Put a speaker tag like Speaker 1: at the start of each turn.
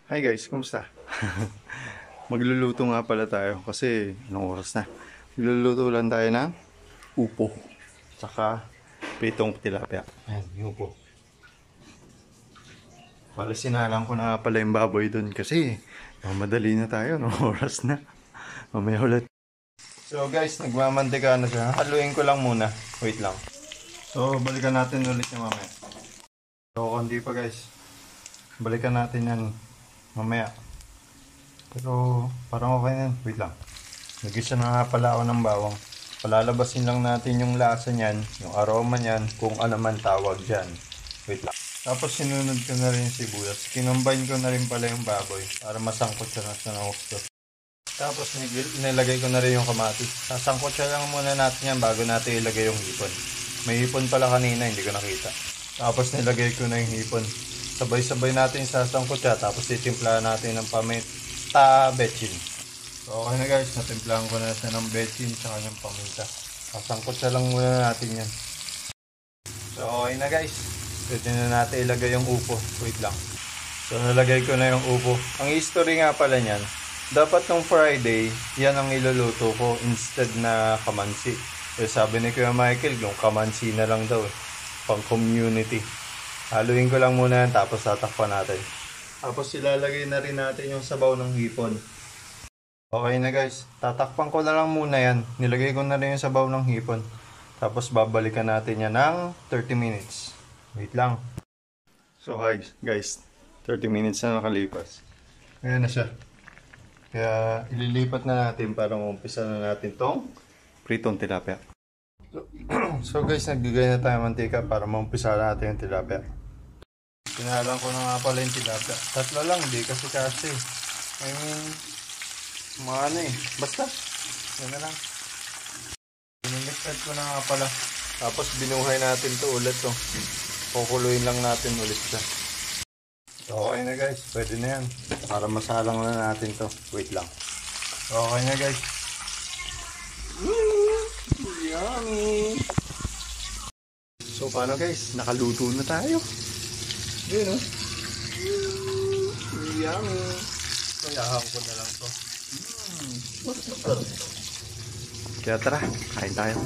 Speaker 1: Hi guys, kumusta? Magluluto nga pala tayo kasi anong oras na? Magluluto lang tayo ng upo. Tsaka pritong tilapia. Ayan, yung upo. Pala sinalang ko na pala yung baboy dun kasi madali na tayo, anong oras na? Mamaya ulit. So guys, nagmamantika na siya. Haluin ko lang muna. Wait lang. So balikan natin ulit yung mamaya. So kundi pa guys. Balikan natin yan mamaya. Pero parang okay na yan. Wait lang. Nag-isa na nga pala ako ng bawang. Palalabasin lang natin yung lasa niyan, yung aroma niyan, kung ano man tawag dyan. Wait lang. Tapos sinunod ko na rin yung sibuyas. Kinumbine ko na rin pala yung baboy para masangkot siya na sa gusto. Tapos nilagay ko na rin yung kamatis. Sasangkot siya lang muna natin yan bago natin ilagay yung hipon. May hipon pala kanina, hindi ko nakita. Tapos nilagay ko na yung hipon. Sabay-sabay natin sasangkot siya. Tapos titimplahan natin ng paminta betchin. So okay na guys, natimplahan ko na siya ng betchin tsaka ng paminta. Sasangkot siya lang muna natin yan. So okay na guys. Pwede na natin ilagay yung upo. Wait lang. So nalagay ko na yung upo. Ang history nga pala niyan, dapat nung Friday, yan ang iluluto ko instead na kamansi. Eh, sabi ni Kuya Michael, yung kamansi na lang daw. Pang community. Haluin ko lang muna yan, tapos tatakpan natin. Tapos ilalagay na rin natin yung sabaw ng hipon. Okay na guys, tatakpan ko na lang muna yan. Nilagay ko na rin yung sabaw ng hipon. Tapos babalikan natin yan ng 30 minutes. Wait lang. So guys, 30 minutes na nakalipas. Ayan na siya. Kaya ililipat na natin para umpisa na natin tong pritong tilapia. So guys, nagbigay na tayo mantika para maumpisa natin yung tilapia. Pinahalan ko na nga pala yung tilapia. Tatlo lang, hindi kasi. I mean, mga ano eh. Basta, yan na lang. Binimixed ko na nga pala. Tapos binuhay natin to ulit to. Kukuluin lang natin ulit siya. So okay na guys, pwede na yan. Para masalang na natin to. Wait lang. So okay na guys. Yummy! So paano guys, nakaluto na tayo. Yun o. Yummy! Kayahan ko na lang to. Kaya tara, kain tayo.